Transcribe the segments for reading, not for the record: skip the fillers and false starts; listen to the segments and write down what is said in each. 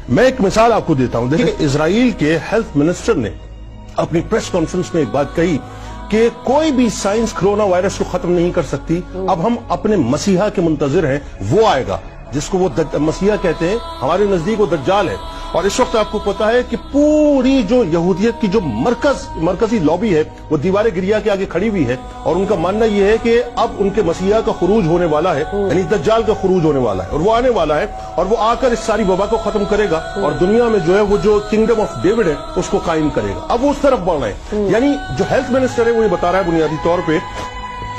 मैं एक मिसाल आपको देता हूं। देखिए, इजराइल के हेल्थ मिनिस्टर ने अपनी प्रेस कॉन्फ्रेंस में एक बात कही कि कोई भी साइंस कोरोना वायरस को खत्म नहीं कर सकती। अब हम अपने मसीहा के मुंतजिर हैं, वो आएगा जिसको वो मसीहा कहते हैं, हमारे नजदीक वो दज्जाल है। और इस वक्त आपको पता है कि पूरी जो यहूदियत की जो मरकजी लॉबी है वो दीवार गिरिया के आगे खड़ी हुई है और उनका मानना यह है कि अब उनके मसीहा का खुरूज होने वाला है, यानी दज्जाल का खुरूज होने वाला है और वो आने वाला है और वो आकर इस सारी वबा को खत्म करेगा और दुनिया में जो है वो जो किंगडम ऑफ डेविड है उसको कायम करेगा। अब वो उस तरफ बढ़ रहे हैं। यानी जो हेल्थ मिनिस्टर है वो ये बता रहा है बुनियादी तौर पर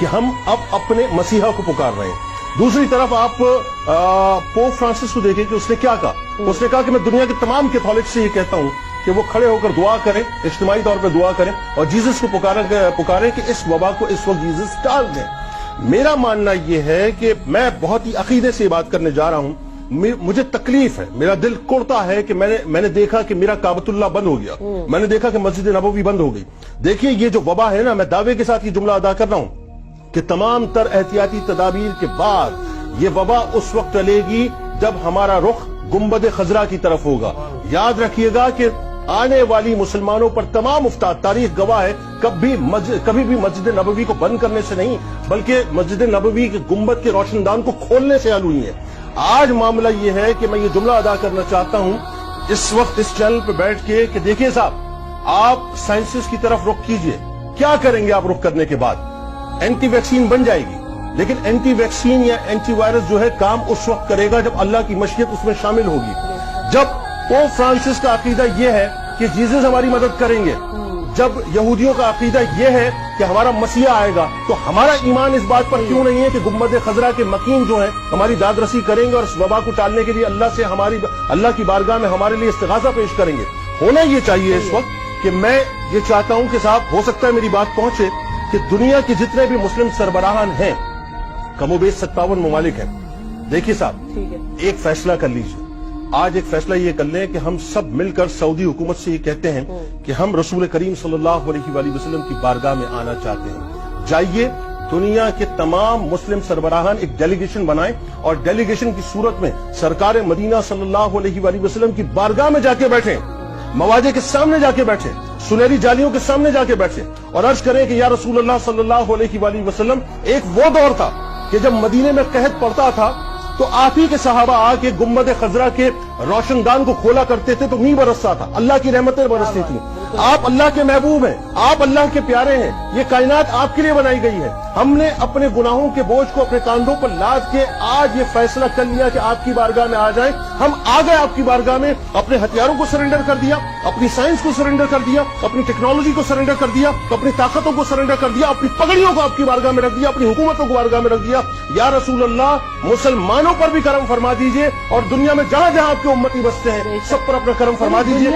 कि हम अब अपने मसीहा को पुकार रहे हैं। दूसरी तरफ आप पोप फ्रांसिस को देखें कि उसने क्या कहा। उसने कहा कि मैं दुनिया के तमाम कैथोलिक से ये कहता हूं कि वो खड़े होकर दुआ करें, इज्तिमाई तौर पे दुआ करें और जीसस को पुकारें कि इस वबा को इस वक्त जीसस टाल दें। मेरा मानना ये है कि मैं बहुत ही अकीदे से बात करने जा रहा हूं। मुझे तकलीफ है, मेरा दिल कुड़ता है कि मैंने देखा कि मेरा काबतुल्लाह बंद हो गया, मैंने देखा कि मस्जिद नबवी बंद हो गई। देखिए, ये जो वबा है ना, मैं दावे के साथ ये जुमला अदा कर रहा हूं कि तमाम तर एहतियाती तदाबीर के बाद ये वबा उस वक्त टलेगी जब हमारा रुख गुंबद खजरा की तरफ होगा। याद रखिएगा कि आने वाली मुसलमानों पर तमाम उफ्ताद, तारीख गवाह है, कभी भी मस्जिद नबवी को बंद करने से नहीं बल्कि मस्जिद नबवी के गुंबद के रोशनदान को खोलने से हल हुई है। आज मामला ये है कि मैं ये जुमला अदा करना चाहता हूं इस वक्त इस चैनल पर बैठ के कि देखिए साहब, आप साइंसेस की तरफ रुख कीजिए। क्या करेंगे आप रुख करने के बाद? एंटी वैक्सीन बन जाएगी, लेकिन एंटी वैक्सीन या एंटी वायरस जो है काम उस वक्त करेगा जब अल्लाह की मशीयत उसमें शामिल होगी। जब पोप फ्रांसिस का अकीदा यह है कि जीसस हमारी मदद करेंगे, जब यहूदियों का अकीदा यह है कि हमारा मसीहा आएगा, तो हमारा ईमान इस बात पर क्यों नहीं है कि गुंबद खजरा के मकीन जो है हमारी दादरसी करेंगे और इस वबा को टालने के लिए अल्लाह की बारगाह में हमारे लिए इस्तिगासा पेश करेंगे। होना यह चाहिए इस वक्त कि मैं ये चाहता हूं कि साहब, हो सकता है मेरी बात पहुंचे कि दुनिया के जितने भी मुस्लिम सरबराहान हैं, कमोबेश 57 ममालिक हैं। देखिए साहब, एक फैसला कर लीजिए। आज एक फैसला ये कर लें कि हम सब मिलकर सऊदी हुकूमत से ये कहते हैं कि हम रसूल करीम सल्लल्लाहु अलैहि वसल्लम की बारगाह में आना चाहते हैं। जाइए, दुनिया के तमाम मुस्लिम सरबराहान एक डेलीगेशन बनाएं और डेलीगेशन की सूरत में सरकार मदीना सल्लल्लाहु अलैहि वसल्लम की बारगाह में जाके बैठे, मवाजे के सामने जाके बैठे, सुनहरी जालियों के सामने जाके बैठे और अर्ज करें कि या रसूल अल्लाह सल्लल्लाहु अलैहि वसल्लम, एक वो दौर था कि जब मदीने में कहत पड़ता था तो आप ही के सहाबा आके गुंबद खजरा के रोशनदान को खोला करते थे तो मींह बरसता था, अल्लाह की रहमतें बरसती थी। आप अल्लाह के महबूब हैं, आप अल्लाह के प्यारे हैं, ये कायनात आपके लिए बनाई गई है। हमने अपने गुनाहों के बोझ को अपने कांधों पर लाद के आज ये फैसला कर लिया कि आपकी बारगाह में आ जाए। हम आ गए आपकी बारगाह में, अपने हथियारों को सरेंडर कर दिया, अपनी साइंस को सरेंडर कर दिया, अपनी टेक्नोलॉजी को सरेंडर कर दिया, अपनी ताकतों को सरेंडर कर दिया, अपनी पगड़ियों को आपकी बारगाह में रख दिया, अपनी हुकूमतों को बारगाह में रख दिया। या रसूल अल्लाह, मुसलमानों पर भी करम फरमा दीजिए और दुनिया में जहां जहां आपके उम्मती बसते हैं सब पर अपना करम फरमा दीजिए।